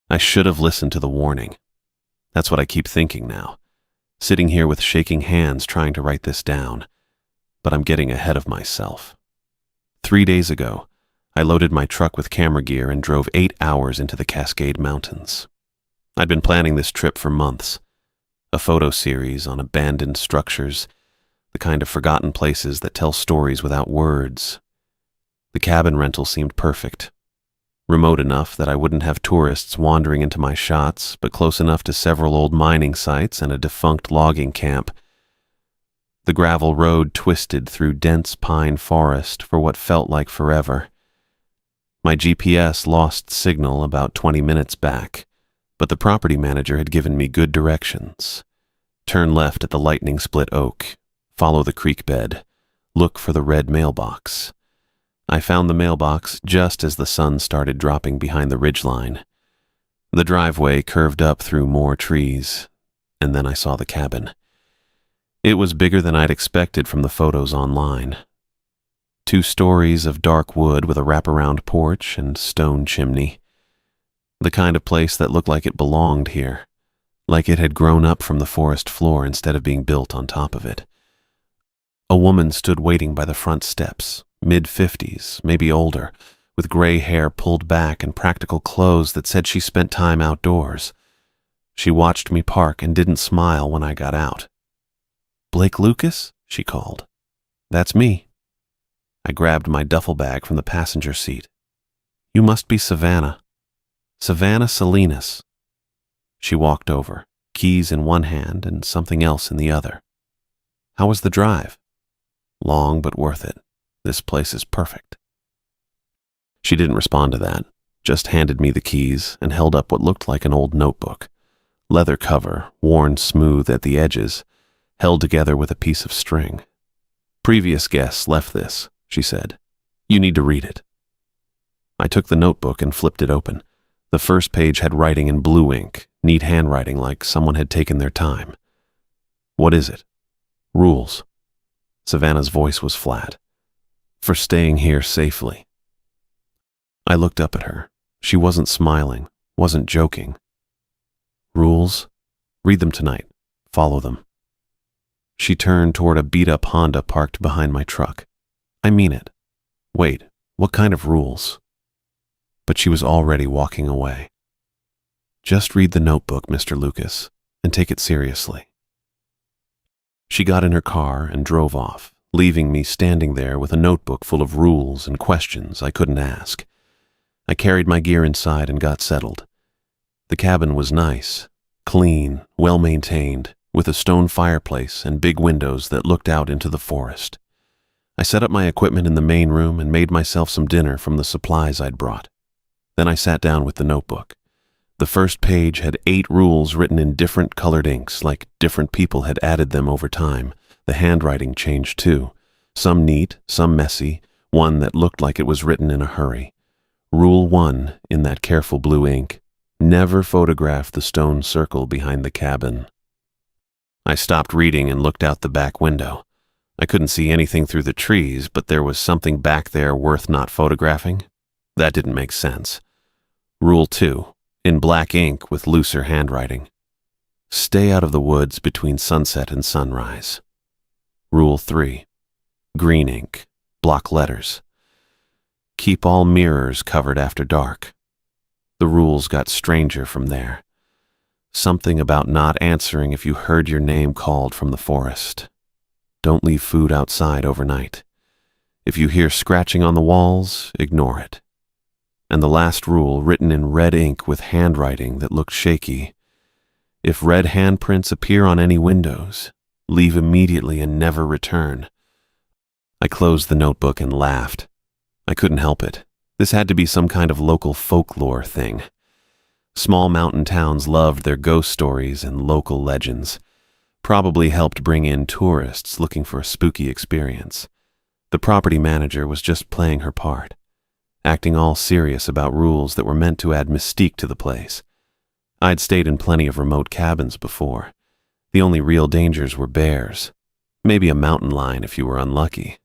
I should have listened to the warning. That's what I keep thinking now, sitting here with shaking hands trying to write this down, but I'm getting ahead of myself. 3 days ago, I loaded my truck with camera gear and drove 8 hours into the Cascade Mountains. I'd been planning this trip for months, a photo series on abandoned structures, the kind of forgotten places that tell stories without words. The cabin rental seemed perfect. Remote enough that I wouldn't have tourists wandering into my shots, but close enough to several old mining sites and a defunct logging camp. The gravel road twisted through dense pine forest for what felt like forever. My GPS lost signal about 20 minutes back, but the property manager had given me good directions. Turn left at the lightning split oak, follow the creek bed, look for the red mailbox. I found the mailbox just as the sun started dropping behind the ridgeline. The driveway curved up through more trees, and then I saw the cabin. It was bigger than I'd expected from the photos online. 2 stories of dark wood with a wraparound porch and stone chimney. The kind of place that looked like it belonged here, like it had grown up from the forest floor instead of being built on top of it. A woman stood waiting by the front steps, mid-50s, maybe older, with gray hair pulled back and practical clothes that said she spent time outdoors. She watched me park and didn't smile when I got out. "Blake Lucas?" she called. "That's me." I grabbed my duffel bag from the passenger seat. "You must be Savannah. Savannah Salinas." She walked over, keys in one hand and something else in the other. "How was the drive?" "Long, but worth it. This place is perfect." She didn't respond to that, just handed me the keys and held up what looked like an old notebook. Leather cover, worn smooth at the edges, held together with a piece of string. "Previous guests left this," she said. "You need to read it." I took the notebook and flipped it open. The first page had writing in blue ink, neat handwriting like someone had taken their time. "What is it?" "Rules." Savannah's voice was flat. "For staying here safely." I looked up at her. She wasn't smiling, wasn't joking. "Rules? Read them tonight. Follow them." She turned toward a beat-up Honda parked behind my truck. "I mean it. Wait, what kind of rules?" But she was already walking away. "Just read the notebook, Mr. Lucas, and take it seriously." She got in her car and drove off, leaving me standing there with a notebook full of rules and questions I couldn't ask. I carried my gear inside and got settled. The cabin was nice, clean, well-maintained, with a stone fireplace and big windows that looked out into the forest. I set up my equipment in the main room and made myself some dinner from the supplies I'd brought. Then I sat down with the notebook. The first page had 8 rules written in different colored inks, like different people had added them over time. The handwriting changed too. Some neat, some messy, one that looked like it was written in a hurry. Rule 1, in that careful blue ink: never photograph the stone circle behind the cabin. I stopped reading and looked out the back window. I couldn't see anything through the trees, but there was something back there worth not photographing. That didn't make sense. Rule 2, in black ink with looser handwriting: stay out of the woods between sunset and sunrise. Rule 3, green ink, block letters: keep all mirrors covered after dark. The rules got stranger from there. Something about not answering if you heard your name called from the forest. Don't leave food outside overnight. If you hear scratching on the walls, ignore it. And the last rule, written in red ink with handwriting that looked shaky: if red handprints appear on any windows, leave immediately and never return. I closed the notebook and laughed. I couldn't help it. This had to be some kind of local folklore thing. Small mountain towns loved their ghost stories and local legends. Probably helped bring in tourists looking for a spooky experience. The property manager was just playing her part, acting all serious about rules that were meant to add mystique to the place. I'd stayed in plenty of remote cabins before. The only real dangers were bears. Maybe a mountain lion if you were unlucky.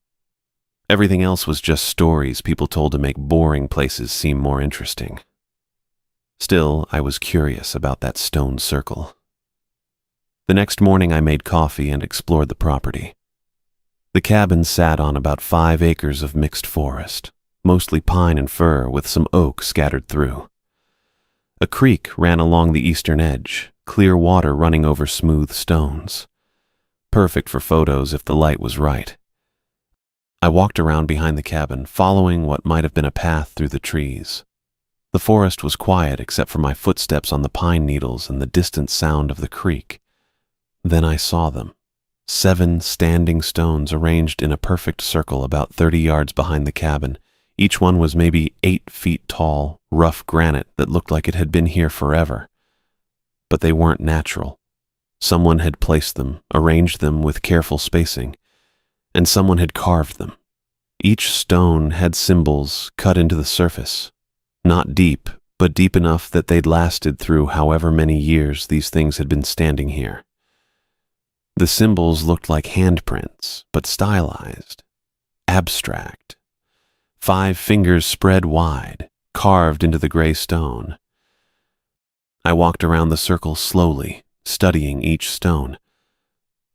Everything else was just stories people told to make boring places seem more interesting. Still, I was curious about that stone circle. The next morning I made coffee and explored the property. The cabin sat on about 5 acres of mixed forest, mostly pine and fir with some oak scattered through. A creek ran along the eastern edge, clear water running over smooth stones. Perfect for photos if the light was right. I walked around behind the cabin, following what might have been a path through the trees. The forest was quiet except for my footsteps on the pine needles and the distant sound of the creek. Then I saw them. 7 standing stones arranged in a perfect circle about 30 yards behind the cabin. Each one was maybe 8 feet tall, rough granite that looked like it had been here forever. But they weren't natural. Someone had placed them, arranged them with careful spacing, and someone had carved them. Each stone had symbols cut into the surface. Not deep, but deep enough that they'd lasted through however many years these things had been standing here. The symbols looked like handprints, but stylized, abstract. 5 fingers spread wide, carved into the gray stone. I walked around the circle slowly, studying each stone.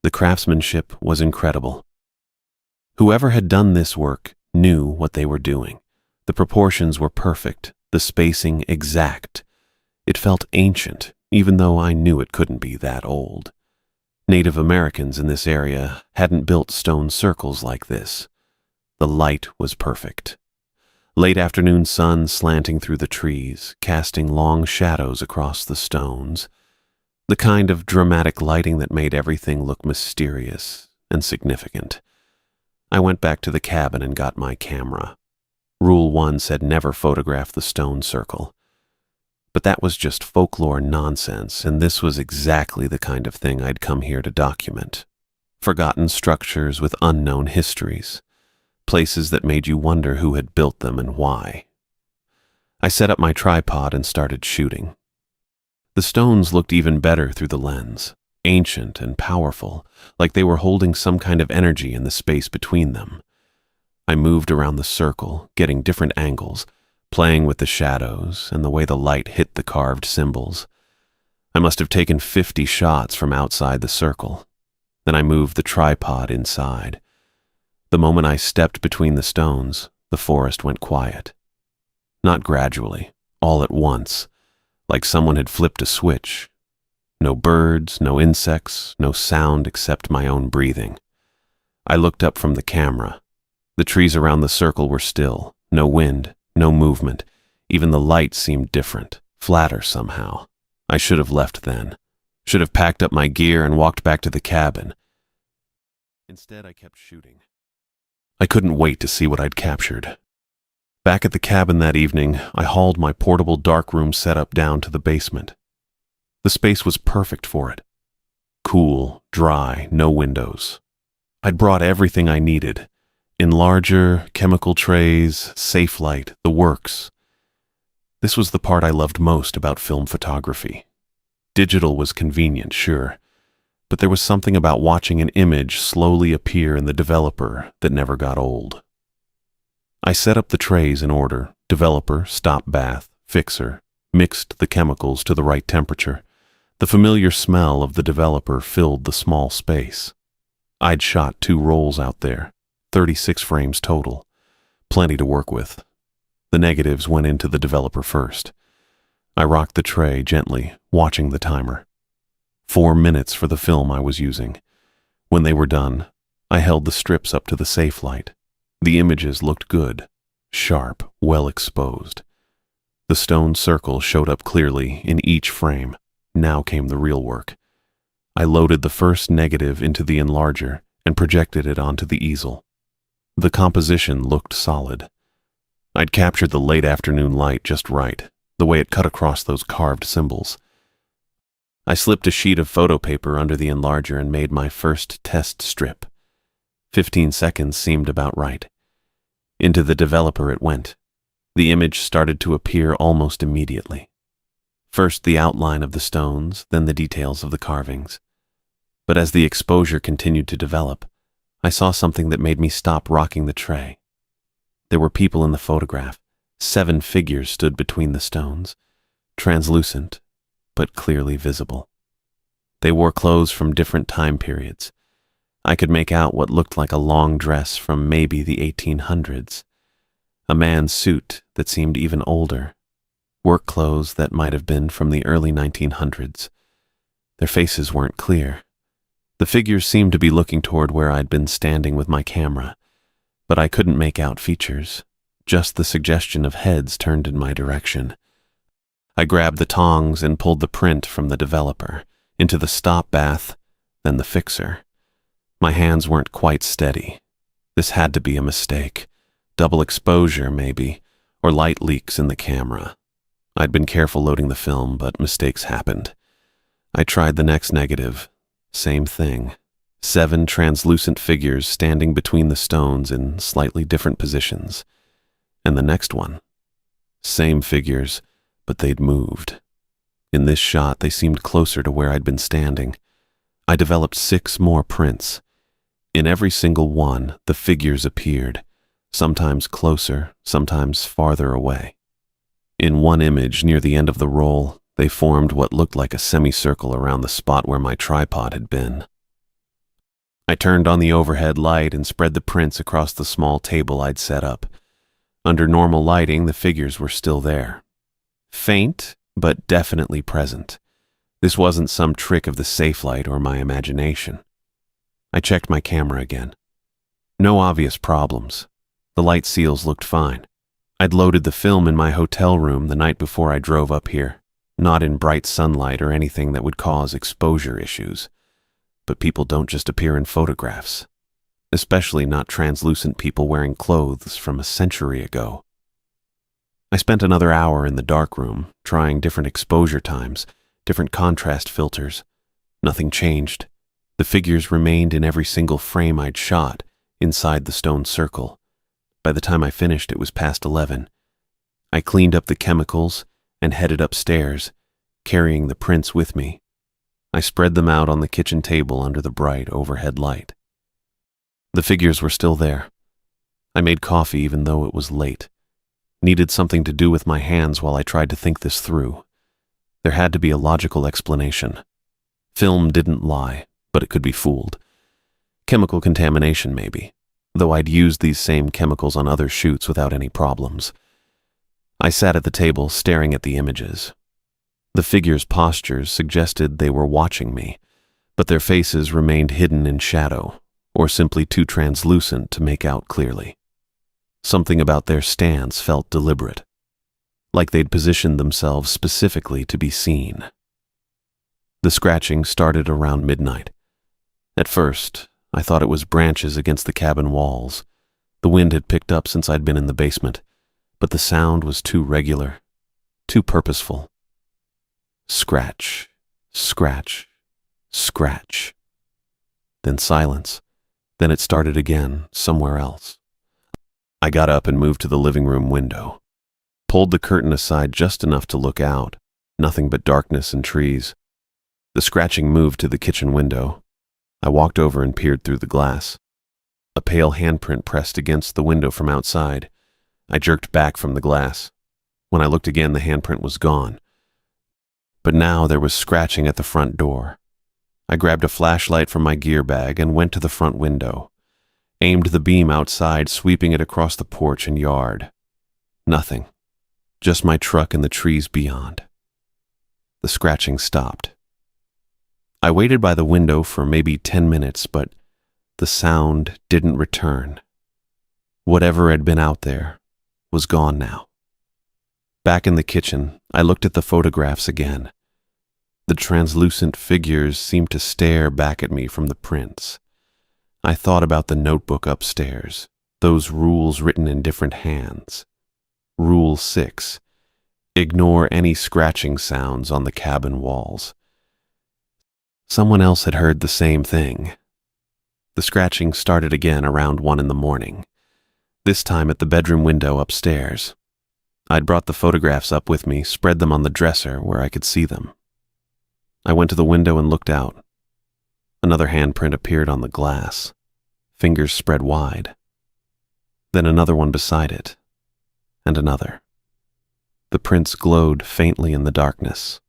The craftsmanship was incredible. Whoever had done this work knew what they were doing. The proportions were perfect, the spacing exact. It felt ancient, even though I knew it couldn't be that old. Native Americans in this area hadn't built stone circles like this. The light was perfect. Late afternoon sun slanting through the trees, casting long shadows across the stones. The kind of dramatic lighting that made everything look mysterious and significant. I went back to the cabin and got my camera. Rule 1 said never photograph the stone circle. But that was just folklore nonsense, and this was exactly the kind of thing I'd come here to document. Forgotten structures with unknown histories. Places that made you wonder who had built them and why. I set up my tripod and started shooting. The stones looked even better through the lens, ancient and powerful, like they were holding some kind of energy in the space between them. I moved around the circle, getting different angles, playing with the shadows and the way the light hit the carved symbols. I must have taken 50 shots from outside the circle. Then I moved the tripod inside. The moment I stepped between the stones, the forest went quiet. Not gradually, all at once, like someone had flipped a switch. No birds, no insects, no sound except my own breathing. I looked up from the camera. The trees around the circle were still, no wind, no movement. Even the light seemed different, flatter somehow. I should have left then. Should have packed up my gear and walked back to the cabin. Instead, I kept shooting. I couldn't wait to see what I'd captured. Back at the cabin that evening, I hauled my portable darkroom setup down to the basement. The space was perfect for it. Cool, dry, no windows. I'd brought everything I needed. Enlarger, chemical trays, safe light, the works. This was the part I loved most about film photography. Digital was convenient, sure, but there was something about watching an image slowly appear in the developer that never got old. I set up the trays in order: developer, stop bath, fixer, mixed the chemicals to the right temperature. The familiar smell of the developer filled the small space. I'd shot 2 rolls out there, 36 frames total. Plenty to work with. The negatives went into the developer first. I rocked the tray gently, watching the timer. 4 minutes for the film I was using. When they were done, I held the strips up to the safe light. The images looked good, sharp, well exposed. The stone circle showed up clearly in each frame. Now came the real work. I loaded the first negative into the enlarger and projected it onto the easel. The composition looked solid. I'd captured the late afternoon light just right, the way it cut across those carved symbols. I slipped a sheet of photo paper under the enlarger and made my first test strip. 15 seconds seemed about right. Into the developer it went. The image started to appear almost immediately. First the outline of the stones, then the details of the carvings. But as the exposure continued to develop, I saw something that made me stop rocking the tray. There were people in the photograph. 7 figures stood between the stones. translucent, but clearly visible. They wore clothes from different time periods. I could make out what looked like a long dress from maybe the 1800s, a man's suit that seemed even older, work clothes that might have been from the early 1900s. Their faces weren't clear. The figures seemed to be looking toward where I'd been standing with my camera, but I couldn't make out features, just the suggestion of heads turned in my direction. I grabbed the tongs and pulled the print from the developer into the stop bath, then the fixer. My hands weren't quite steady. This had to be a mistake. Double exposure, maybe, or light leaks in the camera. I'd been careful loading the film, but mistakes happened. I tried the next negative. Same thing. 7 translucent figures standing between the stones in slightly different positions. And the next one. Same figures, but they'd moved. In this shot, they seemed closer to where I'd been standing. I developed 6 more prints. In every single one, the figures appeared, sometimes closer, sometimes farther away. In one image near the end of the roll, they formed what looked like a semicircle around the spot where my tripod had been. I turned on the overhead light and spread the prints across the small table I'd set up. Under normal lighting, the figures were still there. Faint, but definitely present. This wasn't some trick of the safe light or my imagination. I checked my camera again. No obvious problems. The light seals looked fine. I'd loaded the film in my hotel room the night before I drove up here, not in bright sunlight or anything that would cause exposure issues. But people don't just appear in photographs, especially not translucent people wearing clothes from a century ago. I spent another hour in the darkroom, trying different exposure times, different contrast filters. Nothing changed. The figures remained in every single frame I'd shot, inside the stone circle. By the time I finished, it was past 11. I cleaned up the chemicals and headed upstairs, carrying the prints with me. I spread them out on the kitchen table under the bright overhead light. The figures were still there. I made coffee even though it was late. Needed something to do with my hands while I tried to think this through. There had to be a logical explanation. Film didn't lie, but it could be fooled. Chemical contamination, maybe, though I'd used these same chemicals on other shoots without any problems. I sat at the table staring at the images. The figures' postures suggested they were watching me, but their faces remained hidden in shadow, or simply too translucent to make out clearly. Something about their stance felt deliberate, like they'd positioned themselves specifically to be seen. The scratching started around midnight. At first, I thought it was branches against the cabin walls. The wind had picked up since I'd been in the basement, but the sound was too regular, too purposeful. Scratch, scratch, scratch. Then silence. Then it started again, somewhere else. I got up and moved to the living room window. Pulled the curtain aside just enough to look out. Nothing but darkness and trees. The scratching moved to the kitchen window. I walked over and peered through the glass. A pale handprint pressed against the window from outside. I jerked back from the glass. When I looked again, the handprint was gone. But now there was scratching at the front door. I grabbed a flashlight from my gear bag and went to the front window. Aimed the beam outside, sweeping it across the porch and yard. Nothing. Just my truck and the trees beyond. The scratching stopped. I waited by the window for maybe 10 minutes, but the sound didn't return. Whatever had been out there was gone now. Back in the kitchen, I looked at the photographs again. The translucent figures seemed to stare back at me from the prints. I thought about the notebook upstairs, those rules written in different hands. Rule 6. Ignore any scratching sounds on the cabin walls. Someone else had heard the same thing. The scratching started again around 1 in the morning, this time at the bedroom window upstairs. I'd brought the photographs up with me, spread them on the dresser where I could see them. I went to the window and looked out. Another handprint appeared on the glass, fingers spread wide. Then another one beside it, and another. The prints glowed faintly in the darkness,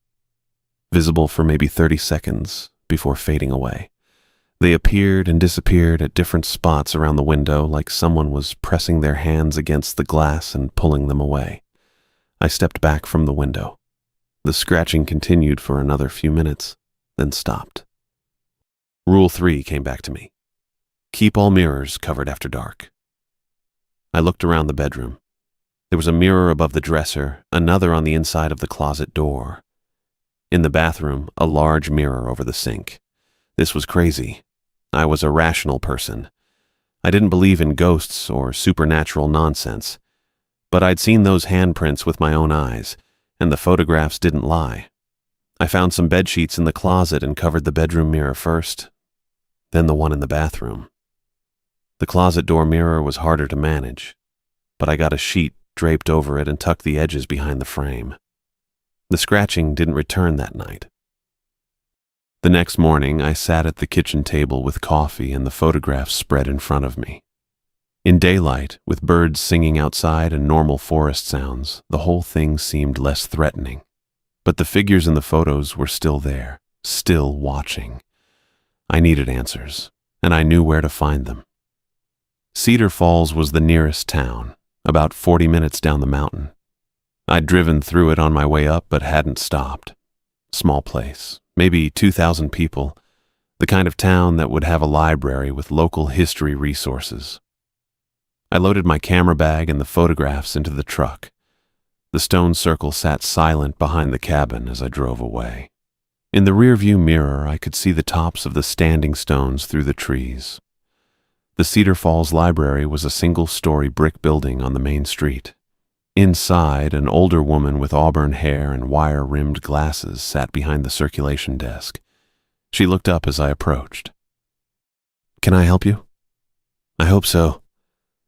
visible for maybe 30 seconds before fading away. They appeared and disappeared at different spots around the window, like someone was pressing their hands against the glass and pulling them away. I stepped back from the window. The scratching continued for another few minutes, then stopped. Rule 3 came back to me. Keep all mirrors covered after dark. I looked around the bedroom. There was a mirror above the dresser, another on the inside of the closet door. In the bathroom, a large mirror over the sink. This was crazy. I was a rational person. I didn't believe in ghosts or supernatural nonsense, but I'd seen those handprints with my own eyes, and the photographs didn't lie. I found some bedsheets in the closet and covered the bedroom mirror first, then the one in the bathroom. The closet door mirror was harder to manage, but I got a sheet draped over it and tucked the edges behind the frame. The scratching didn't return that night. The next morning, I sat at the kitchen table with coffee and the photographs spread in front of me. In daylight, with birds singing outside and normal forest sounds, the whole thing seemed less threatening. But the figures in the photos were still there, still watching. I needed answers, and I knew where to find them. Cedar Falls was the nearest town, about 40 minutes down the mountain. I'd driven through it on my way up, but hadn't stopped. Small place, maybe 2,000 people, the kind of town that would have a library with local history resources. I loaded my camera bag and the photographs into the truck. The stone circle sat silent behind the cabin as I drove away. In the rearview mirror, I could see the tops of the standing stones through the trees. The Cedar Falls Library was a single-story brick building on the main street. Inside, an older woman with auburn hair and wire-rimmed glasses sat behind the circulation desk. She looked up as I approached. "Can I help you?" "I hope so.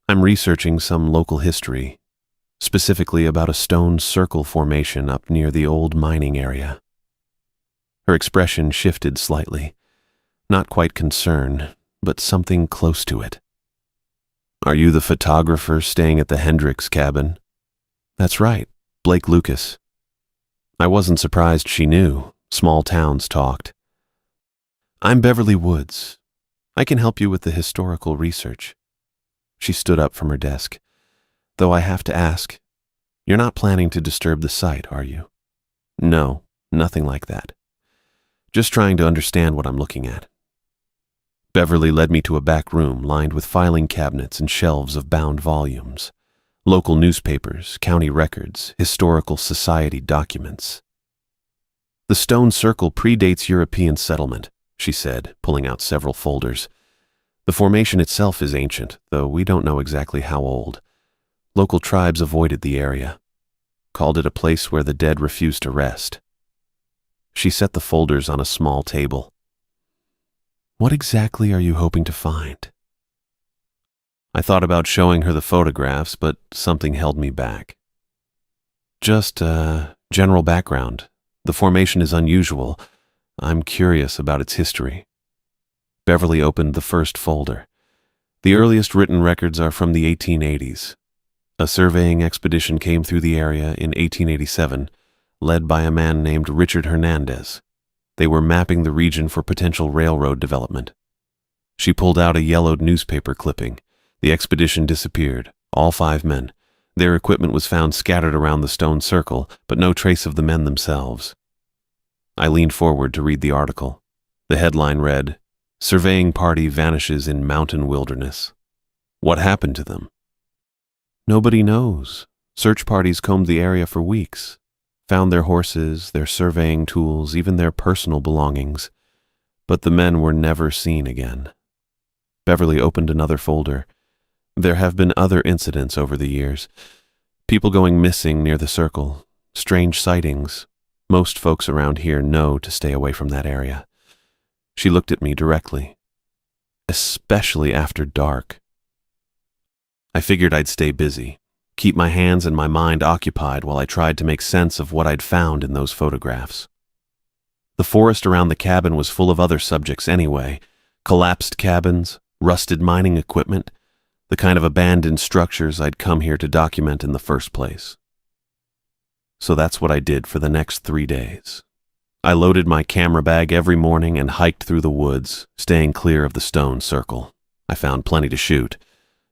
I'm researching some local history, specifically about a stone circle formation up near the old mining area." Her expression shifted slightly. Not quite concern, but something close to it. "Are you the photographer staying at the Hendricks cabin?" "That's right, Blake Lucas." I wasn't surprised she knew. Small towns talked. "I'm Beverly Woods. I can help you with the historical research." She stood up from her desk. "Though I have to ask, you're not planning to disturb the site, are you?" "No, nothing like that. Just trying to understand what I'm looking at." Beverly led me to a back room lined with filing cabinets and shelves of bound volumes. Local newspapers, county records, historical society documents. "The stone circle predates European settlement," she said, pulling out several folders. "The formation itself is ancient, though we don't know exactly how old. Local tribes avoided the area, called it a place where the dead refused to rest." She set the folders on a small table. "What exactly are you hoping to find?" I thought about showing her the photographs, but something held me back. "Just general background. The formation is unusual. I'm curious about its history." Beverly opened the first folder. The earliest written records are from the 1880s. A surveying expedition came through the area in 1887, led by a man named Richard Hernandez. They were mapping the region for potential railroad development. She pulled out a yellowed newspaper clipping. The expedition disappeared, all 5 men. Their equipment was found scattered around the stone circle, but no trace of the men themselves. I leaned forward to read the article. The headline read, "Surveying Party Vanishes in Mountain Wilderness." What happened to them? "Nobody knows. Search parties combed the area for weeks. Found their horses, their surveying tools, even their personal belongings. But the men were never seen again." Beverly opened another folder. "There have been other incidents over the years. People going missing near the circle. Strange sightings. Most folks around here know to stay away from that area." She looked at me directly. "Especially after dark." I figured I'd stay busy, keep my hands and my mind occupied while I tried to make sense of what I'd found in those photographs. The forest around the cabin was full of other subjects anyway. Collapsed cabins, rusted mining equipment, the kind of abandoned structures I'd come here to document in the first place. So that's what I did for the next 3 days. I loaded my camera bag every morning and hiked through the woods, staying clear of the stone circle. I found plenty to shoot.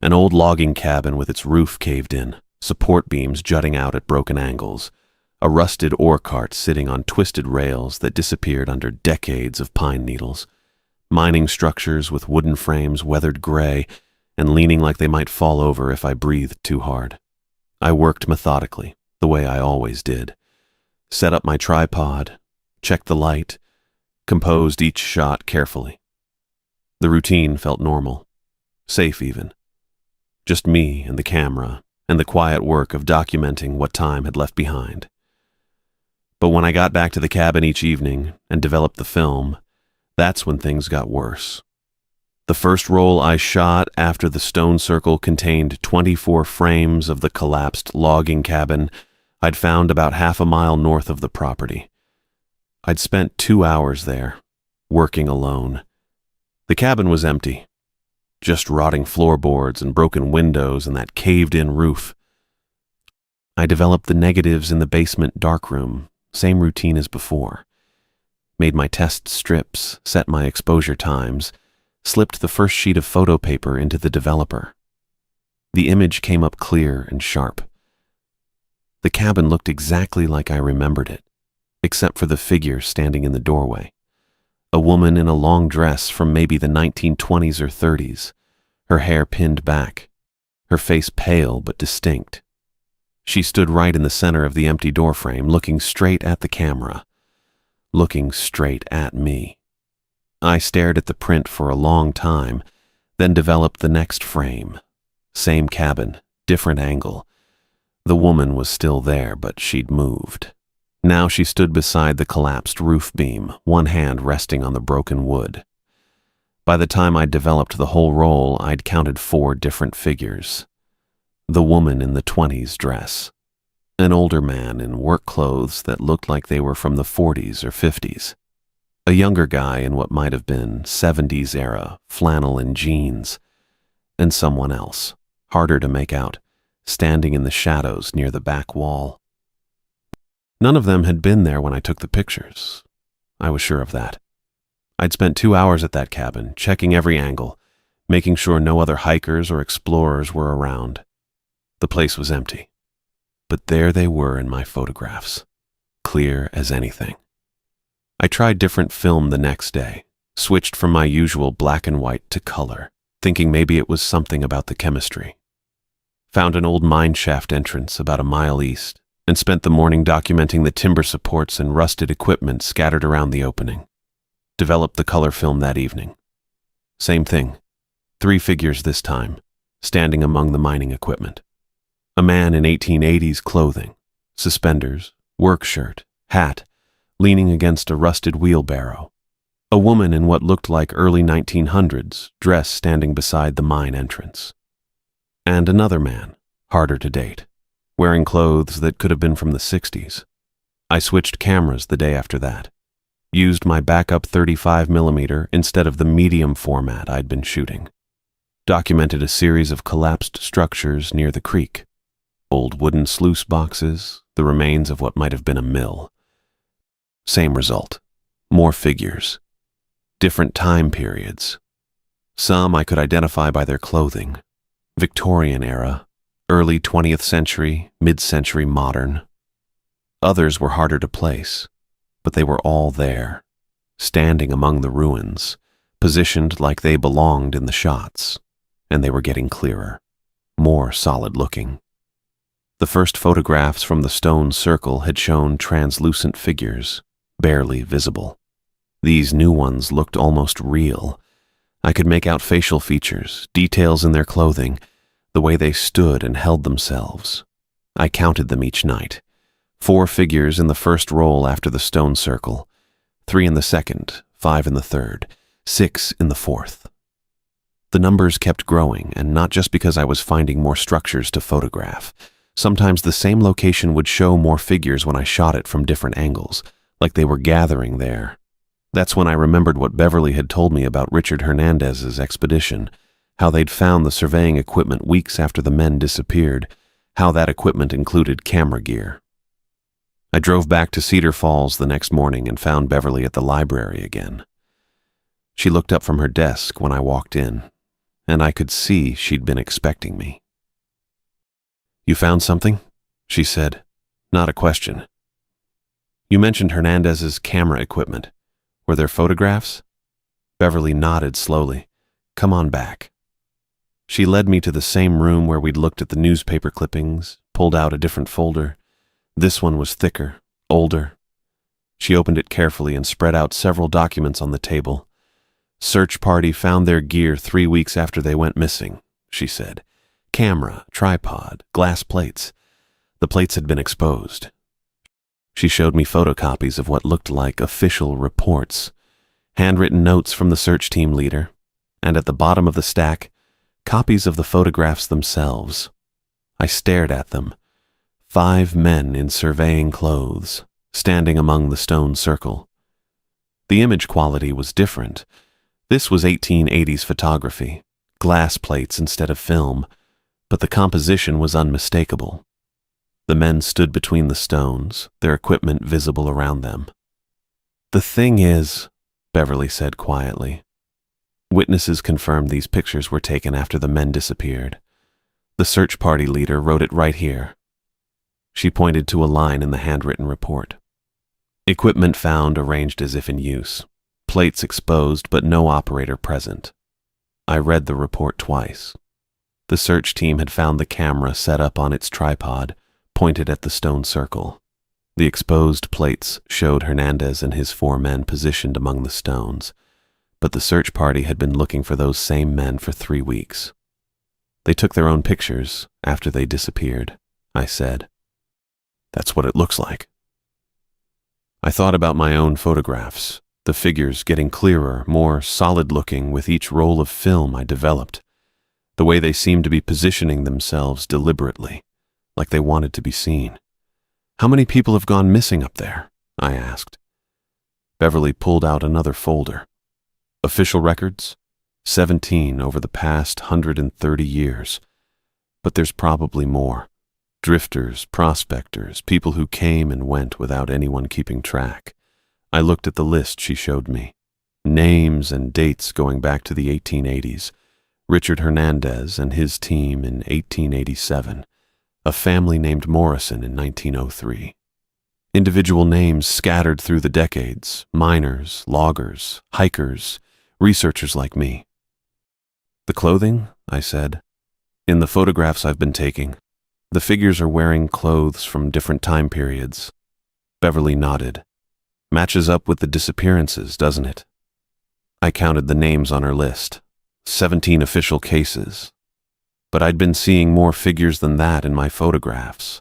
An old logging cabin with its roof caved in, support beams jutting out at broken angles, a rusted ore cart sitting on twisted rails that disappeared under decades of pine needles, mining structures with wooden frames weathered gray and leaning like they might fall over if I breathed too hard. I worked methodically, the way I always did. Set up my tripod, checked the light, composed each shot carefully. The routine felt normal, safe even. Just me and the camera and the quiet work of documenting what time had left behind. But when I got back to the cabin each evening and developed the film, that's when things got worse. The first roll I shot after the stone circle contained 24 frames of the collapsed logging cabin I'd found about half a mile north of the property. I'd spent 2 hours there, working alone. The cabin was empty, just rotting floorboards and broken windows and that caved-in roof. I developed the negatives in the basement darkroom, same routine as before. Made my test strips, set my exposure times, slipped the first sheet of photo paper into the developer. The image came up clear and sharp. The cabin looked exactly like I remembered it, except for the figure standing in the doorway. A woman in a long dress from maybe the 1920s or 30s, her hair pinned back, her face pale but distinct. She stood right in the center of the empty doorframe, looking straight at the camera, looking straight at me. I stared at the print for a long time, then developed the next frame. Same cabin, different angle. The woman was still there, but she'd moved. Now she stood beside the collapsed roof beam, one hand resting on the broken wood. By the time I'd developed the whole roll, I'd counted 4 different figures. The woman in the 20s dress. An older man in work clothes that looked like they were from the 40s or 50s. A younger guy in what might have been 70s era flannel and jeans. And someone else, harder to make out, standing in the shadows near the back wall. None of them had been there when I took the pictures. I was sure of that. I'd spent 2 hours at that cabin, checking every angle, making sure no other hikers or explorers were around. The place was empty. But there they were in my photographs, clear as anything. I tried different film the next day, switched from my usual black and white to color, thinking maybe it was something about the chemistry. Found an old mine shaft entrance about a mile east, and spent the morning documenting the timber supports and rusted equipment scattered around the opening. Developed the color film that evening. Same thing, 3 figures this time, standing among the mining equipment. A man in 1880s clothing, suspenders, work shirt, hat, leaning against a rusted wheelbarrow. A woman in what looked like early 1900s dress standing beside the mine entrance. And another man, harder to date, wearing clothes that could have been from the 60s. I switched cameras the day after that. Used my backup 35mm instead of the medium format I'd been shooting. Documented a series of collapsed structures near the creek. Old wooden sluice boxes, the remains of what might have been a mill. Same result. More figures. Different time periods. Some I could identify by their clothing. Victorian era, early 20th century, mid-century modern. Others were harder to place, but they were all there, standing among the ruins, positioned like they belonged in the shots, and they were getting clearer, more solid-looking. The first photographs from the stone circle had shown translucent figures, barely visible. These new ones looked almost real. I could make out facial features, details in their clothing, the way they stood and held themselves. I counted them each night. 4 figures in the first roll after the stone circle, 3 in the second, 5 in the third, 6 in the fourth. The numbers kept growing, and not just because I was finding more structures to photograph. Sometimes the same location would show more figures when I shot it from different angles, like they were gathering there. That's when I remembered what Beverly had told me about Richard Hernandez's expedition, how they'd found the surveying equipment weeks after the men disappeared, how that equipment included camera gear. I drove back to Cedar Falls the next morning and found Beverly at the library again. She looked up from her desk when I walked in, and I could see she'd been expecting me. "You found something?" she said, not a question. "You mentioned Hernandez's camera equipment. Were there photographs?" Beverly nodded slowly. "Come on back." She led me to the same room where we'd looked at the newspaper clippings, pulled out a different folder. This one was thicker, older. She opened it carefully and spread out several documents on the table. "Search party found their gear 3 weeks after they went missing," she said. "Camera, tripod, glass plates. The plates had been exposed." She showed me photocopies of what looked like official reports, handwritten notes from the search team leader, and at the bottom of the stack, copies of the photographs themselves. I stared at them. 5 men in surveying clothes, standing among the stone circle. The image quality was different. This was 1880s photography, glass plates instead of film, but the composition was unmistakable. The men stood between the stones, their equipment visible around them. "The thing is," Beverly said quietly, "witnesses confirmed these pictures were taken after the men disappeared. The search party leader wrote it right here." She pointed to a line in the handwritten report. "Equipment found arranged as if in use. Plates exposed but no operator present." I read the report twice. The search team had found the camera set up on its tripod, pointed at the stone circle. The exposed plates showed Hernandez and his 4 men positioned among the stones, but the search party had been looking for those same men for 3 weeks. "They took their own pictures after they disappeared," I said. "That's what it looks like." I thought about my own photographs, the figures getting clearer, more solid-looking with each roll of film I developed, the way they seemed to be positioning themselves deliberately, like they wanted to be seen. "How many people have gone missing up there?" I asked. Beverly pulled out another folder. "Official records? 17 over the past 130 years. But there's probably more. Drifters, prospectors, people who came and went without anyone keeping track." I looked at the list she showed me. Names and dates going back to the 1880s. Richard Hernandez and his team in 1887. A family named Morrison in 1903. Individual names scattered through the decades. Miners, loggers, hikers, researchers like me. "The clothing?" I said. "In the photographs I've been taking, the figures are wearing clothes from different time periods." Beverly nodded. "Matches up with the disappearances, doesn't it?" I counted the names on her list. 17 official cases. But I'd been seeing more figures than that in my photographs.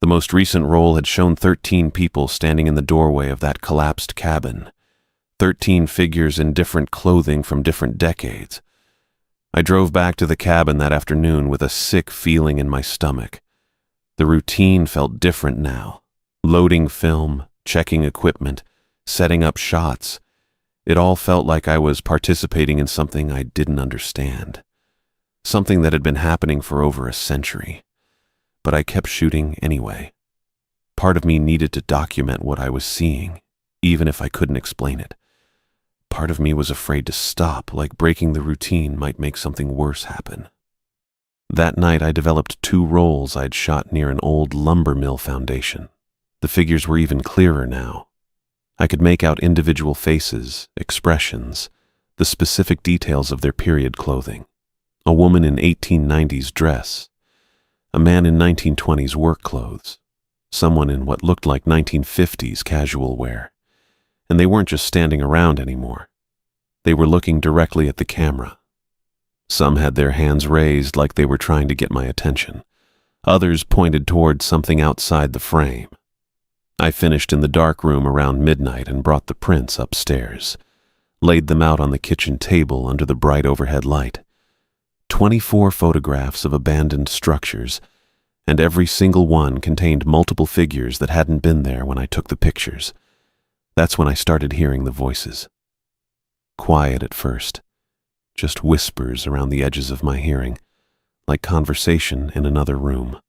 The most recent roll had shown 13 people standing in the doorway of that collapsed cabin. 13 figures in different clothing from different decades. I drove back to the cabin that afternoon with a sick feeling in my stomach. The routine felt different now. Loading film, checking equipment, setting up shots. It all felt like I was participating in something I didn't understand. Something that had been happening for over a century. But I kept shooting anyway. Part of me needed to document what I was seeing, even if I couldn't explain it. Part of me was afraid to stop, like breaking the routine might make something worse happen. That night I developed 2 rolls I'd shot near an old lumber mill foundation. The figures were even clearer now. I could make out individual faces, expressions, the specific details of their period clothing. A woman in 1890s dress. A man in 1920s work clothes. Someone in what looked like 1950s casual wear. And they weren't just standing around anymore. They were looking directly at the camera. Some had their hands raised like they were trying to get my attention. Others pointed toward something outside the frame. I finished in the dark room around midnight and brought the prints upstairs. Laid them out on the kitchen table under the bright overhead light. 24 photographs of abandoned structures, and every single one contained multiple figures that hadn't been there when I took the pictures. That's when I started hearing the voices. Quiet at first, just whispers around the edges of my hearing, like conversation in another room.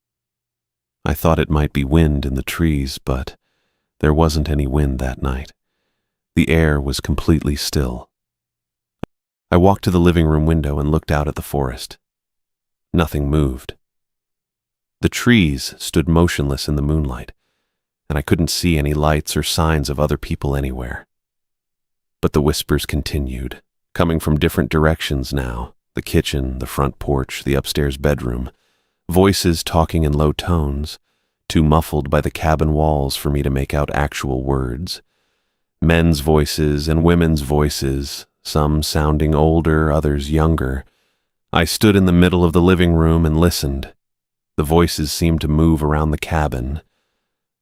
I thought it might be wind in the trees, but there wasn't any wind that night. The air was completely still. I walked to the living room window and looked out at the forest. Nothing moved. The trees stood motionless in the moonlight, and I couldn't see any lights or signs of other people anywhere. But the whispers continued, coming from different directions now: the kitchen, the front porch, the upstairs bedroom. Voices talking in low tones, too muffled by the cabin walls for me to make out actual words. Men's voices and women's voices, some sounding older, others younger. I stood in the middle of the living room and listened. The voices seemed to move around the cabin,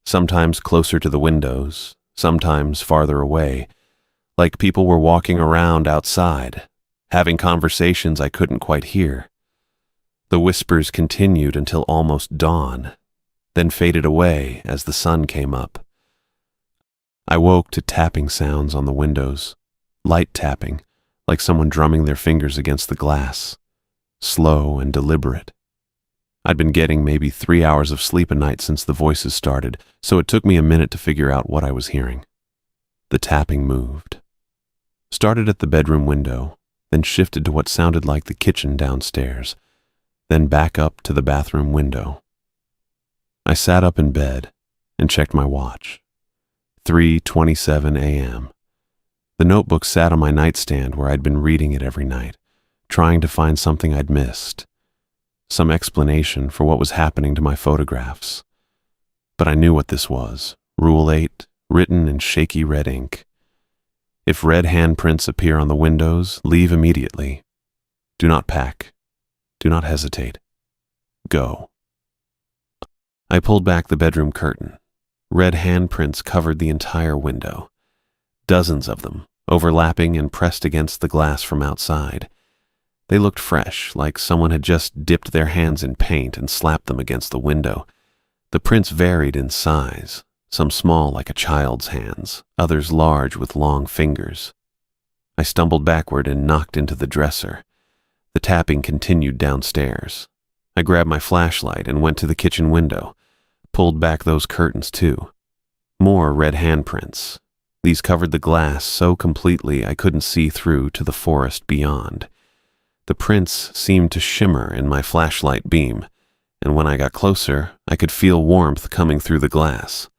sometimes closer to the windows, sometimes farther away, like people were walking around outside, having conversations I couldn't quite hear. The whispers continued until almost dawn, then faded away as the sun came up. I woke to tapping sounds on the windows, light tapping, like someone drumming their fingers against the glass, slow and deliberate. I'd been getting maybe 3 hours of sleep a night since the voices started, so it took me a minute to figure out what I was hearing. The tapping moved. Started at the bedroom window, then shifted to what sounded like the kitchen downstairs, then back up to the bathroom window. I sat up in bed and checked my watch. 3:27 a.m. The notebook sat on my nightstand where I'd been reading it every night, trying to find something I'd missed, some explanation for what was happening to my photographs. But I knew what this was. Rule 8, written in shaky red ink. If red handprints appear on the windows, leave immediately. Do not pack. Do not hesitate. Go. I pulled back the bedroom curtain. Red handprints covered the entire window. Dozens of them, overlapping and pressed against the glass from outside. They looked fresh, like someone had just dipped their hands in paint and slapped them against the window. The prints varied in size, some small like a child's hands, others large with long fingers. I stumbled backward and knocked into the dresser. The tapping continued downstairs. I grabbed my flashlight and went to the kitchen window, pulled back those curtains too. More red handprints. These covered the glass so completely I couldn't see through to the forest beyond. The prints seemed to shimmer in my flashlight beam, and when I got closer, I could feel warmth coming through the glass.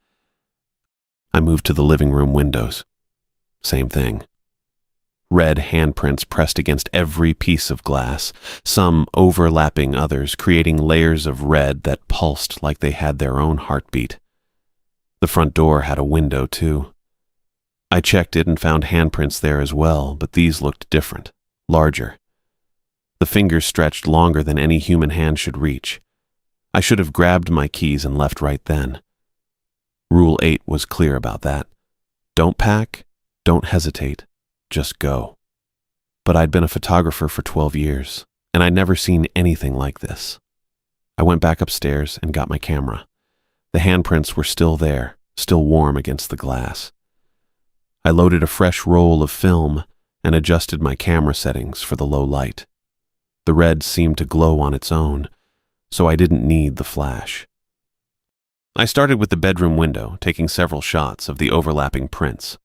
I moved to the living room windows. Same thing. Red handprints pressed against every piece of glass, some overlapping others, creating layers of red that pulsed like they had their own heartbeat. The front door had a window, too. I checked it and found handprints there as well, but these looked different, larger. The fingers stretched longer than any human hand should reach. I should have grabbed my keys and left right then. Rule 8 was clear about that. Don't pack, don't hesitate, just go. But I'd been a photographer for 12 years, and I'd never seen anything like this. I went back upstairs and got my camera. The handprints were still there, still warm against the glass. I loaded a fresh roll of film and adjusted my camera settings for the low light. The red seemed to glow on its own, so I didn't need the flash. I started with the bedroom window, taking several shots of the overlapping prints.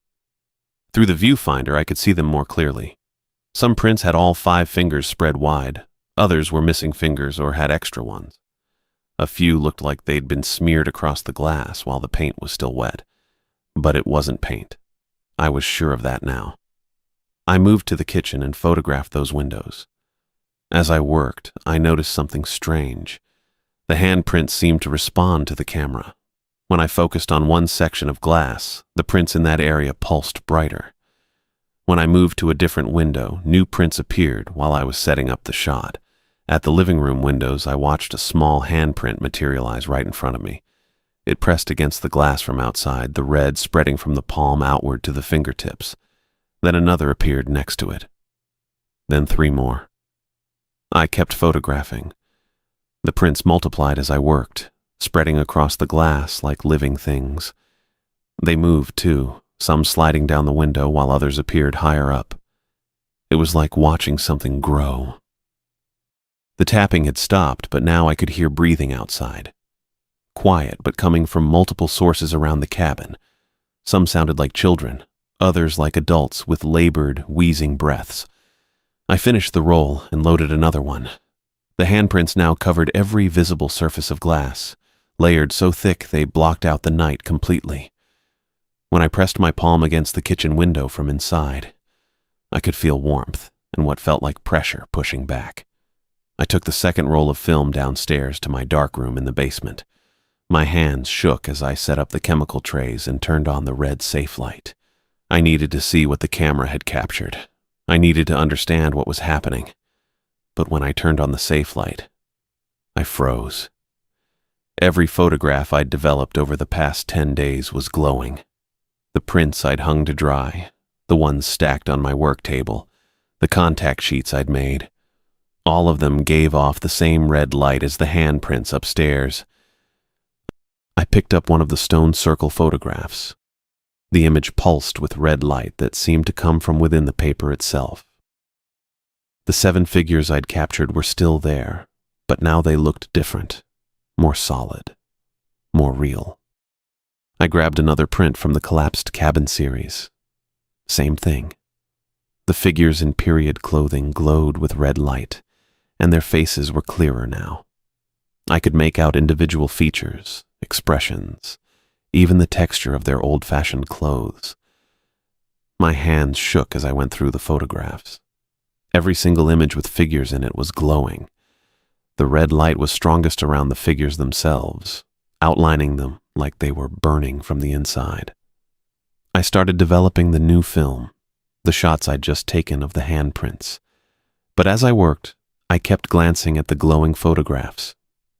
Through the viewfinder, I could see them more clearly. Some prints had all 5 fingers spread wide, others were missing fingers or had extra ones. A few looked like they'd been smeared across the glass while the paint was still wet. But it wasn't paint. I was sure of that now. I moved to the kitchen and photographed those windows. As I worked, I noticed something strange. The handprints seemed to respond to the camera. When I focused on one section of glass, the prints in that area pulsed brighter. When I moved to a different window, new prints appeared while I was setting up the shot. At the living room windows, I watched a small handprint materialize right in front of me. It pressed against the glass from outside, the red spreading from the palm outward to the fingertips. Then another appeared next to it. Then 3 more. I kept photographing. The prints multiplied as I worked, spreading across the glass like living things. They moved, too, some sliding down the window while others appeared higher up. It was like watching something grow. The tapping had stopped, but now I could hear breathing outside. quiet but coming from multiple sources around the cabin. Some sounded like children, others like adults with labored, wheezing breaths. I finished the roll and loaded another one. The handprints now covered every visible surface of glass, layered so thick they blocked out the night completely. When I pressed my palm against the kitchen window from inside, I could feel warmth and what felt like pressure pushing back. I took the second roll of film downstairs to my darkroom in the basement. My hands shook as I set up the chemical trays and turned on the red safe light. I needed to see what the camera had captured. I needed to understand what was happening. But when I turned on the safe light, I froze. Every photograph I'd developed over the past 10 days was glowing. The prints I'd hung to dry, the ones stacked on my work table, the contact sheets I'd made, all of them gave off the same red light as the handprints upstairs. I picked up one of the stone circle photographs. The image pulsed with red light that seemed to come from within the paper itself. The 7 figures I'd captured were still there, but now they looked different, more solid, more real. I grabbed another print from the collapsed cabin series. Same thing. The figures in period clothing glowed with red light, and their faces were clearer now. I could make out individual features, expressions, even the texture of their old-fashioned clothes. My hands shook as I went through the photographs. Every single image with figures in it was glowing. The red light was strongest around the figures themselves, outlining them like they were burning from the inside. I started developing the new film, the shots I'd just taken of the handprints. But as I worked, I kept glancing at the glowing photographs.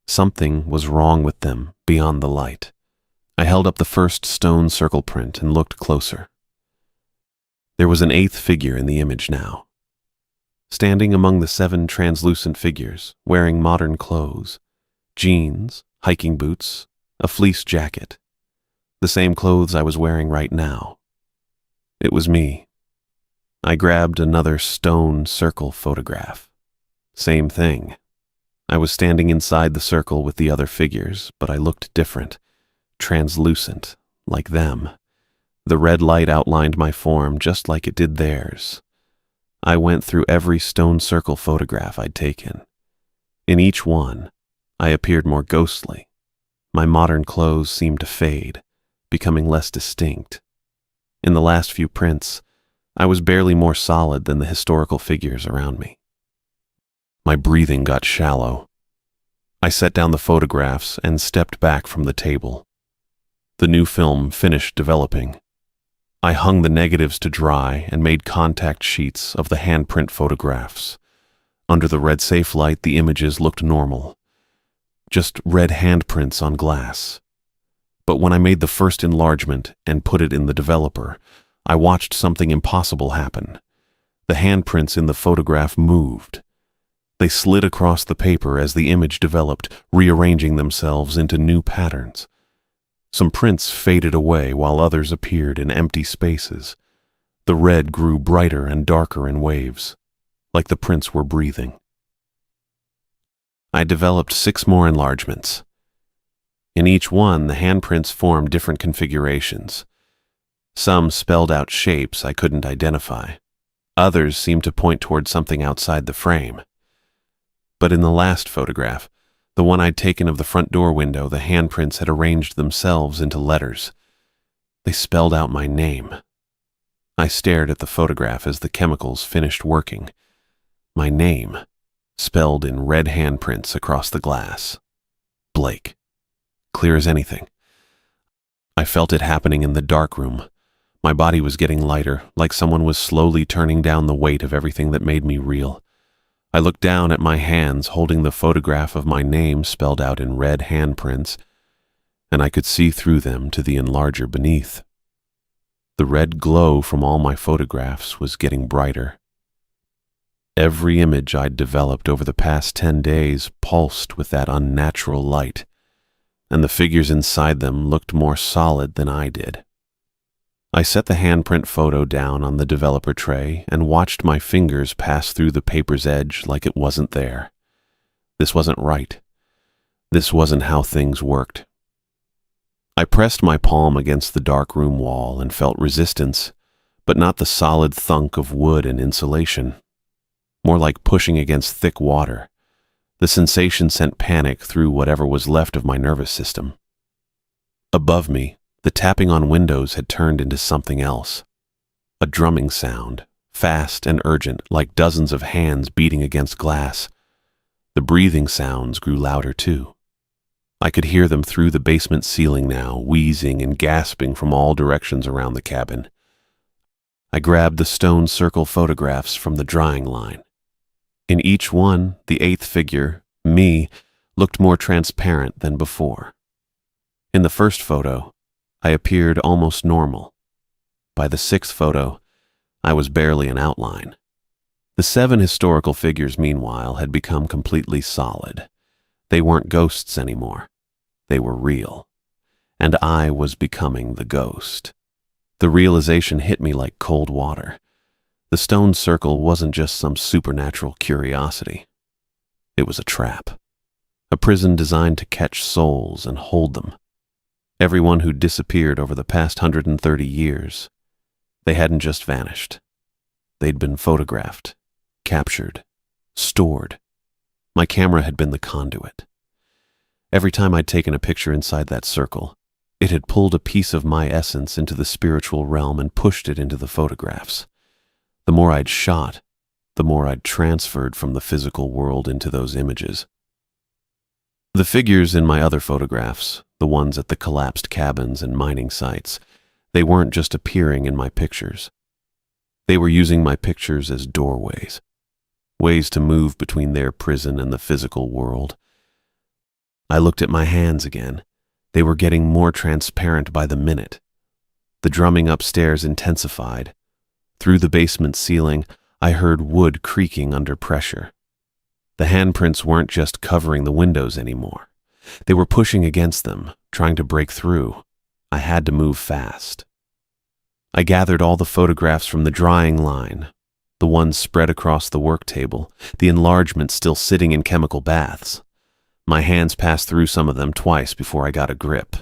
Something was wrong with them beyond the light. I held up the first stone circle print and looked closer. There was an 8th figure in the image now. Standing among the 7 translucent figures, wearing modern clothes, jeans, hiking boots, a fleece jacket, the same clothes I was wearing right now. It was me. I grabbed another stone circle photograph. Same thing. I was standing inside the circle with the other figures, but I looked different, translucent, like them. The red light outlined my form just like it did theirs. I went through every stone circle photograph I'd taken. In each one, I appeared more ghostly. My modern clothes seemed to fade, becoming less distinct. In the last few prints, I was barely more solid than the historical figures around me. My breathing got shallow. I set down the photographs and stepped back from the table. The new film finished developing. I hung the negatives to dry and made contact sheets of the handprint photographs. Under the red safe light, the images looked normal. Just red handprints on glass. But when I made the first enlargement and put it in the developer, I watched something impossible happen. The handprints in the photograph moved. They slid across the paper as the image developed, rearranging themselves into new patterns. Some prints faded away while others appeared in empty spaces. The red grew brighter and darker in waves, like the prints were breathing. I developed 6 more enlargements. In each one, the handprints formed different configurations. Some spelled out shapes I couldn't identify. Others seemed to point toward something outside the frame. But in the last photograph, the one I'd taken of the front door window, the handprints had arranged themselves into letters. They spelled out my name. I stared at the photograph as the chemicals finished working. My name, spelled in red handprints across the glass. Blake. Clear as anything. I felt it happening in the dark room. My body was getting lighter, like someone was slowly turning down the weight of everything that made me real. I looked down at my hands holding the photograph of my name spelled out in red handprints, and I could see through them to the enlarger beneath. The red glow from all my photographs was getting brighter. Every image I'd developed over the past 10 days pulsed with that unnatural light, and the figures inside them looked more solid than I did. I set the handprint photo down on the developer tray and watched my fingers pass through the paper's edge like it wasn't there. This wasn't right. This wasn't how things worked. I pressed my palm against the dark room wall and felt resistance, but not the solid thunk of wood and insulation. More like pushing against thick water. The sensation sent panic through whatever was left of my nervous system. Above me, the tapping on windows had turned into something else. A drumming sound, fast and urgent, like dozens of hands beating against glass. The breathing sounds grew louder too. I could hear them through the basement ceiling now, wheezing and gasping from all directions around the cabin. I grabbed the stone circle photographs from the drying line. In each one, the eighth figure, me, looked more transparent than before. In the first photo, I appeared almost normal. By the sixth photo, I was barely an outline. The 7 historical figures, meanwhile, had become completely solid. They weren't ghosts anymore. They were real. And I was becoming the ghost. The realization hit me like cold water. The stone circle wasn't just some supernatural curiosity. It was a trap. A prison designed to catch souls and hold them. Everyone who disappeared over the past 130 years. They hadn't just vanished. They'd been photographed, captured, stored. My camera had been the conduit. Every time I'd taken a picture inside that circle, it had pulled a piece of my essence into the spiritual realm and pushed it into the photographs. The more I'd shot, the more I'd transferred from the physical world into those images. The figures in my other photographs, the ones at the collapsed cabins and mining sites, they weren't just appearing in my pictures. They were using my pictures as doorways, ways to move between their prison and the physical world. I looked at my hands again. They were getting more transparent by the minute. The drumming upstairs intensified. Through the basement ceiling, I heard wood creaking under pressure. The handprints weren't just covering the windows anymore. They were pushing against them, trying to break through. I had to move fast. I gathered all the photographs from the drying line, the ones spread across the work table, the enlargements still sitting in chemical baths. My hands passed through some of them twice before I got a grip.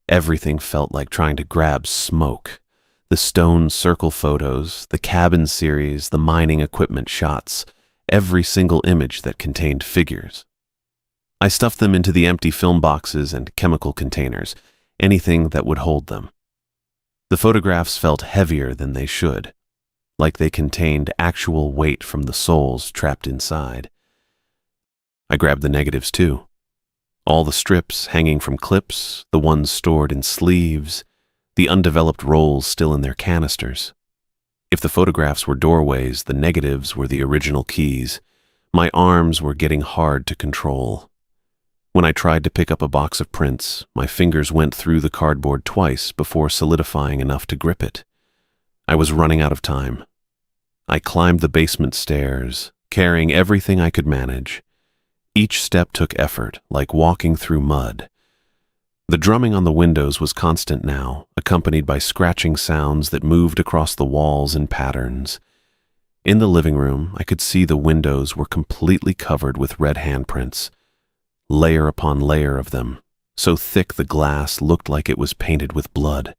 Everything felt like trying to grab smoke. The stone circle photos, the cabin series, the mining equipment shots, every single image that contained figures. I stuffed them into the empty film boxes and chemical containers, anything that would hold them. The photographs felt heavier than they should, like they contained actual weight from the souls trapped inside. I grabbed the negatives too. All the strips hanging from clips, the ones stored in sleeves, the undeveloped rolls still in their canisters. If the photographs were doorways, the negatives were the original keys. My arms were getting hard to control. When I tried to pick up a box of prints, my fingers went through the cardboard twice before solidifying enough to grip it. I was running out of time. I climbed the basement stairs, carrying everything I could manage. Each step took effort, like walking through mud. The drumming on the windows was constant now, accompanied by scratching sounds that moved across the walls in patterns. In the living room, I could see the windows were completely covered with red handprints, layer upon layer of them, so thick the glass looked like it was painted with blood.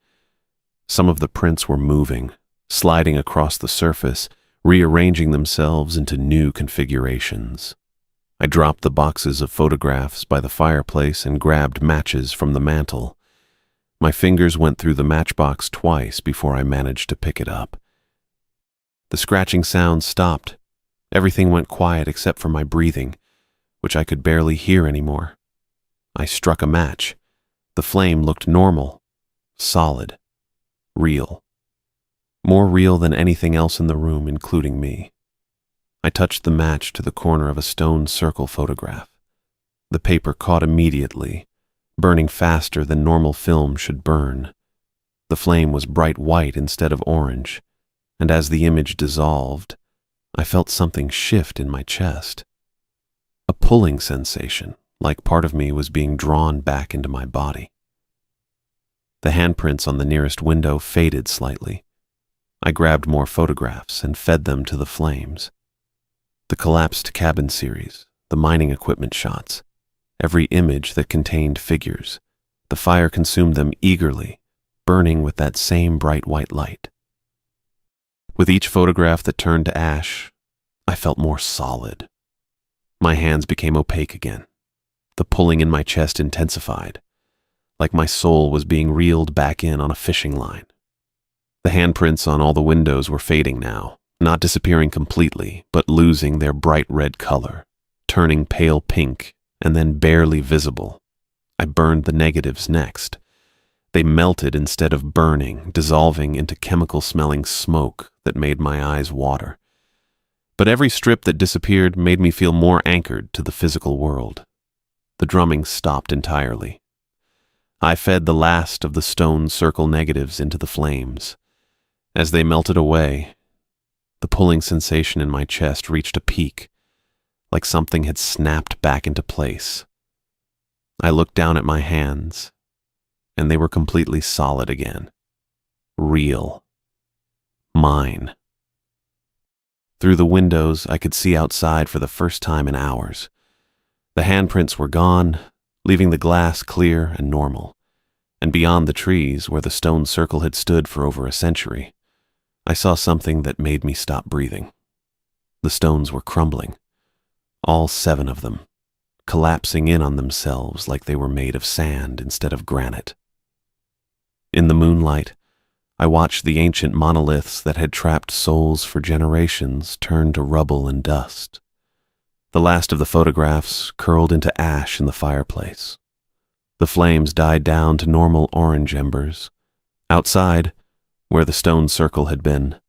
Some of the prints were moving, sliding across the surface, rearranging themselves into new configurations. I dropped the boxes of photographs by the fireplace and grabbed matches from the mantel. My fingers went through the matchbox twice before I managed to pick it up. The scratching sound stopped. Everything went quiet except for my breathing, which I could barely hear anymore. I struck a match. The flame looked normal, solid, real. More real than anything else in the room, including me. I touched the match to the corner of a stone circle photograph. The paper caught immediately, burning faster than normal film should burn. The flame was bright white instead of orange, and as the image dissolved, I felt something shift in my chest. A pulling sensation, like part of me was being drawn back into my body. The handprints on the nearest window faded slightly. I grabbed more photographs and fed them to the flames. The collapsed cabin series, the mining equipment shots, every image that contained figures, The fire consumed them eagerly, burning with that same bright white light. With each photograph that turned to ash, I felt more solid. My hands became opaque again. The pulling in my chest intensified, like my soul was being reeled back in on a fishing line. The handprints on all the windows were fading now, not disappearing completely, but losing their bright red color, turning pale pink and then barely visible. I burned the negatives next. They melted instead of burning, dissolving into chemical-smelling smoke that made my eyes water. But every strip that disappeared made me feel more anchored to the physical world. The drumming stopped entirely. I fed the last of the stone circle negatives into the flames. As they melted away, the pulling sensation in my chest reached a peak, like something had snapped back into place. I looked down at my hands, and they were completely solid again. Real. Mine. Through the windows, I could see outside for the first time in hours. The handprints were gone, leaving the glass clear and normal. And beyond the trees, where the stone circle had stood for over a century, I saw something that made me stop breathing. The stones were crumbling. All 7 of them, collapsing in on themselves like they were made of sand instead of granite. In the moonlight, I watched the ancient monoliths that had trapped souls for generations turn to rubble and dust. The last of the photographs curled into ash in the fireplace. The flames died down to normal orange embers. Outside, where the stone circle had been,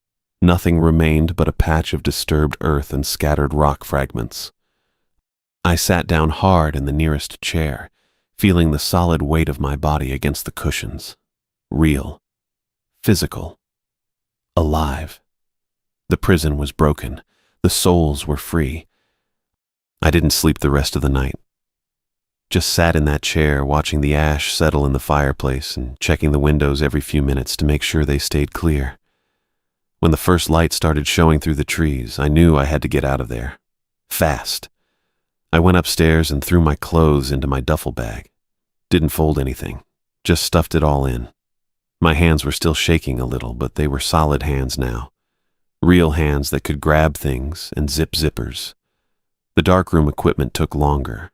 nothing remained but a patch of disturbed earth and scattered rock fragments. I sat down hard in the nearest chair, feeling the solid weight of my body against the cushions. Real. Physical. Alive. The prison was broken. The souls were free. I didn't sleep the rest of the night. Just sat in that chair watching the ash settle in the fireplace and checking the windows every few minutes to make sure they stayed clear. When the first light started showing through the trees, I knew I had to get out of there. Fast. I went upstairs and threw my clothes into my duffel bag. Didn't fold anything, just stuffed it all in. My hands were still shaking a little, but they were solid hands now. Real hands that could grab things and zip zippers. The darkroom equipment took longer.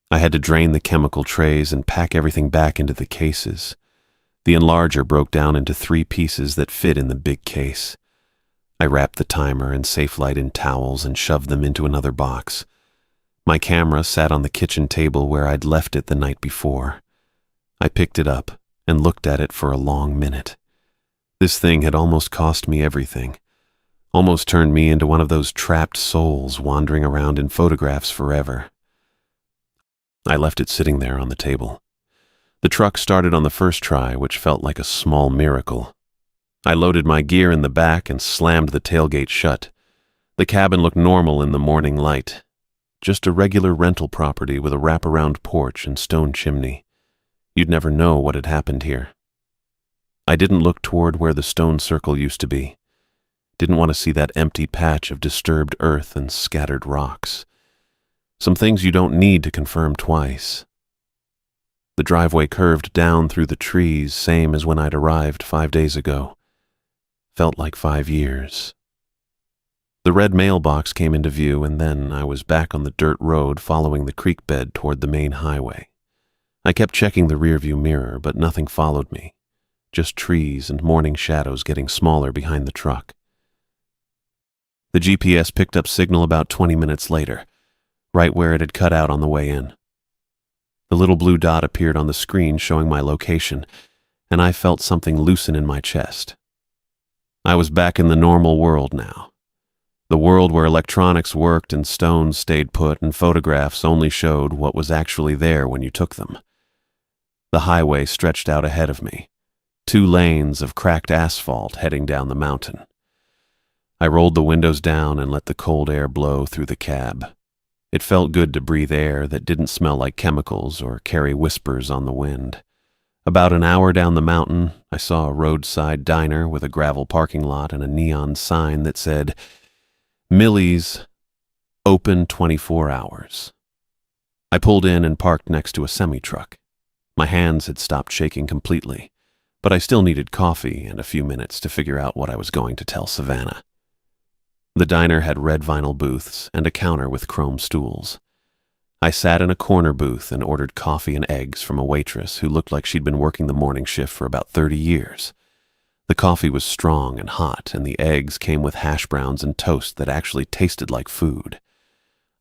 I had to drain the chemical trays and pack everything back into the cases. The enlarger broke down into 3 pieces that fit in the big case. I wrapped the timer and safe light in towels and shoved them into another box. My camera sat on the kitchen table where I'd left it the night before. I picked it up and looked at it for a long minute. This thing had almost cost me everything. Almost turned me into one of those trapped souls wandering around in photographs forever. I left it sitting there on the table. The truck started on the first try, which felt like a small miracle. I loaded my gear in the back and slammed the tailgate shut. The cabin looked normal in the morning light. Just a regular rental property with a wraparound porch and stone chimney. You'd never know what had happened here. I didn't look toward where the stone circle used to be. Didn't want to see that empty patch of disturbed earth and scattered rocks. Some things you don't need to confirm twice. The driveway curved down through the trees, same as when I'd arrived 5 days ago. Felt like 5 years. The red mailbox came into view, and then I was back on the dirt road following the creek bed toward the main highway. I kept checking the rearview mirror, but nothing followed me. Just trees and morning shadows getting smaller behind the truck. The GPS picked up signal about 20 minutes later, right where it had cut out on the way in. The little blue dot appeared on the screen showing my location, and I felt something loosen in my chest. I was back in the normal world now. The world where electronics worked and stones stayed put and photographs only showed what was actually there when you took them. The highway stretched out ahead of me, 2 lanes of cracked asphalt heading down the mountain. I rolled the windows down and let the cold air blow through the cab. It felt good to breathe air that didn't smell like chemicals or carry whispers on the wind. About an hour down the mountain, I saw a roadside diner with a gravel parking lot and a neon sign that said, Millie's, open 24 hours. I pulled in and parked next to a semi-truck. My hands had stopped shaking completely, but I still needed coffee and a few minutes to figure out what I was going to tell Savannah. The diner had red vinyl booths and a counter with chrome stools. I sat in a corner booth and ordered coffee and eggs from a waitress who looked like she'd been working the morning shift for about 30 years. The coffee was strong and hot, and the eggs came with hash browns and toast that actually tasted like food.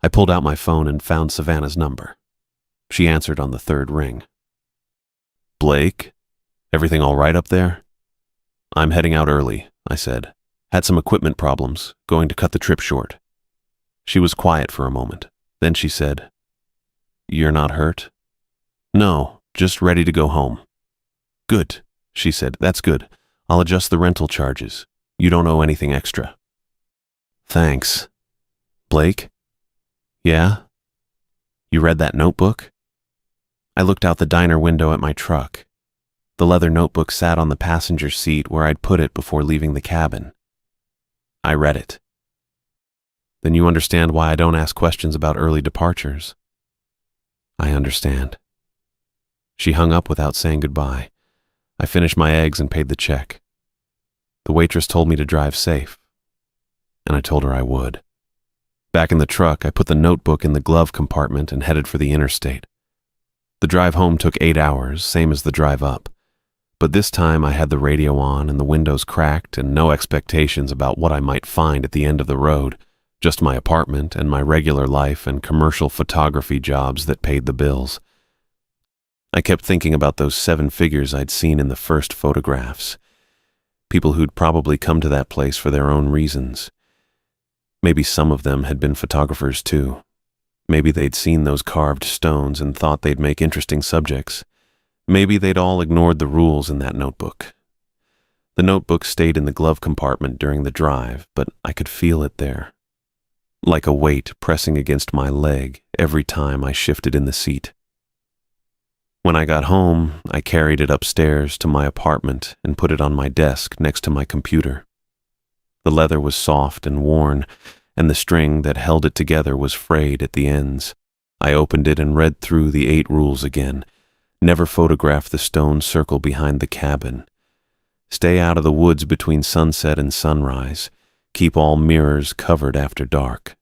I pulled out my phone and found Savannah's number. She answered on the third ring. "Blake? Everything all right up there?" "I'm heading out early," I said. "Had some equipment problems, going to cut the trip short." She was quiet for a moment. Then she said, "You're not hurt?" "No, just ready to go home." "Good," she said. "That's good. I'll adjust the rental charges. You don't owe anything extra." "Thanks." "Blake?" "Yeah?" "You read that notebook?" I looked out the diner window at my truck. The leather notebook sat on the passenger seat where I'd put it before leaving the cabin. I read it. "Then you understand why I don't ask questions about early departures." "I understand." She hung up without saying goodbye. I finished my eggs and paid the check. The waitress told me to drive safe, and I told her I would. Back in the truck, I put the notebook in the glove compartment and headed for the interstate. The drive home took 8 hours, same as the drive up. But this time I had the radio on and the windows cracked and no expectations about what I might find at the end of the road, just my apartment and my regular life and commercial photography jobs that paid the bills. I kept thinking about those 7 figures I'd seen in the first photographs. People who'd probably come to that place for their own reasons. Maybe some of them had been photographers too. Maybe they'd seen those carved stones and thought they'd make interesting subjects. Maybe they'd all ignored the rules in that notebook. The notebook stayed in the glove compartment during the drive, but I could feel it there, like a weight pressing against my leg every time I shifted in the seat. When I got home, I carried it upstairs to my apartment and put it on my desk next to my computer. The leather was soft and worn, and the string that held it together was frayed at the ends. I opened it and read through the 8 rules again. Never photograph the stone circle behind the cabin. Stay out of the woods between sunset and sunrise. Keep all mirrors covered after dark.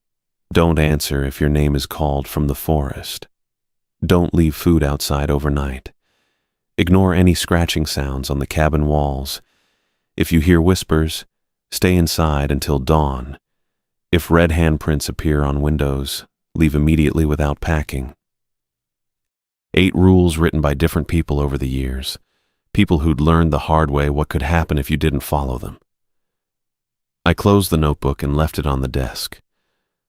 Don't answer if your name is called from the forest. Don't leave food outside overnight. Ignore any scratching sounds on the cabin walls. If you hear whispers, stay inside until dawn. If red handprints appear on windows, leave immediately without packing. 8 rules written by different people over the years. People who'd learned the hard way what could happen if you didn't follow them. I closed the notebook and left it on the desk.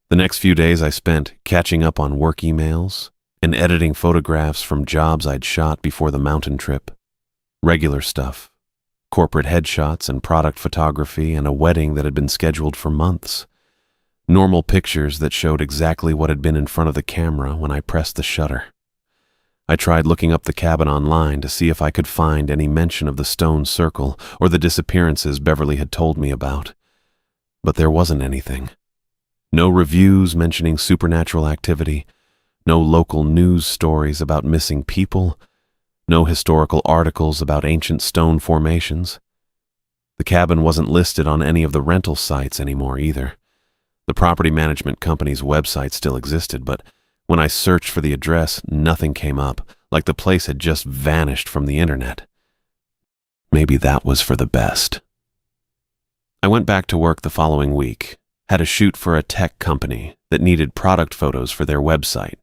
The next few days I spent catching up on work emails and editing photographs from jobs I'd shot before the mountain trip. Regular stuff. Corporate headshots and product photography and a wedding that had been scheduled for months. Normal pictures that showed exactly what had been in front of the camera when I pressed the shutter. I tried looking up the cabin online to see if I could find any mention of the stone circle or the disappearances Beverly had told me about. But there wasn't anything. No reviews mentioning supernatural activity, no local news stories about missing people, no historical articles about ancient stone formations. The cabin wasn't listed on any of the rental sites anymore either. The property management company's website still existed, but when I searched for the address, nothing came up, like the place had just vanished from the internet. Maybe that was for the best. I went back to work the following week, had a shoot for a tech company that needed product photos for their website.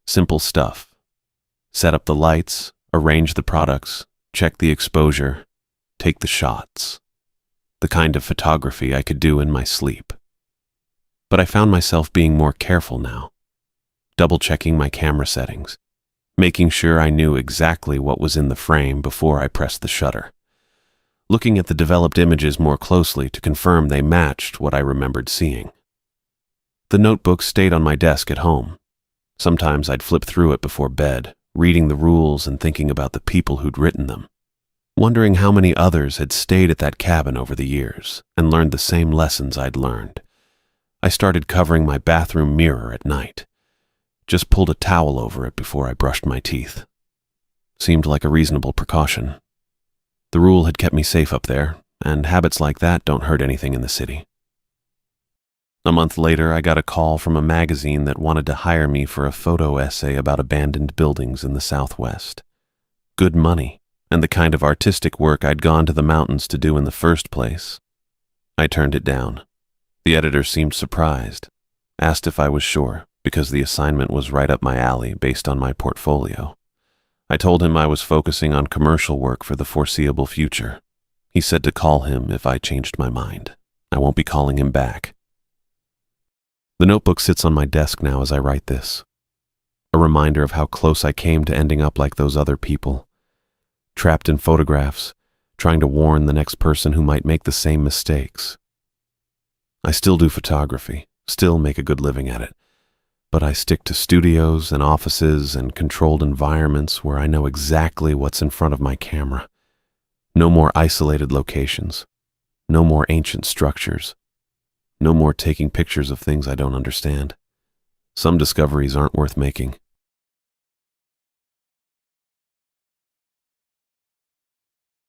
Simple stuff. Set up the lights, arrange the products, check the exposure, take the shots. The kind of photography I could do in my sleep. But I found myself being more careful now. Double-checking my camera settings, making sure I knew exactly what was in the frame before I pressed the shutter. Looking at the developed images more closely to confirm they matched what I remembered seeing. The notebook stayed on my desk at home. Sometimes I'd flip through it before bed, reading the rules and thinking about the people who'd written them, wondering how many others had stayed at that cabin over the years and learned the same lessons I'd learned. I started covering my bathroom mirror at night. Just pulled a towel over it before I brushed my teeth. seemed like a reasonable precaution. The rule had kept me safe up there, and habits like that don't hurt anything in the city. A month later, I got a call from a magazine that wanted to hire me for a photo essay about abandoned buildings in the Southwest. Good money, and the kind of artistic work I'd gone to the mountains to do in the first place. I turned it down. The editor seemed surprised, asked if I was sure, because the assignment was right up my alley based on my portfolio. I told him I was focusing on commercial work for the foreseeable future. He said to call him if I changed my mind. I won't be calling him back. The notebook sits on my desk now as I write this. A reminder of how close I came to ending up like those other people. Trapped in photographs, trying to warn the next person who might make the same mistakes. I still do photography, still make a good living at it, but I stick to studios and offices and controlled environments where I know exactly what's in front of my camera. No more isolated locations. No more ancient structures. No more taking pictures of things I don't understand. Some discoveries aren't worth making.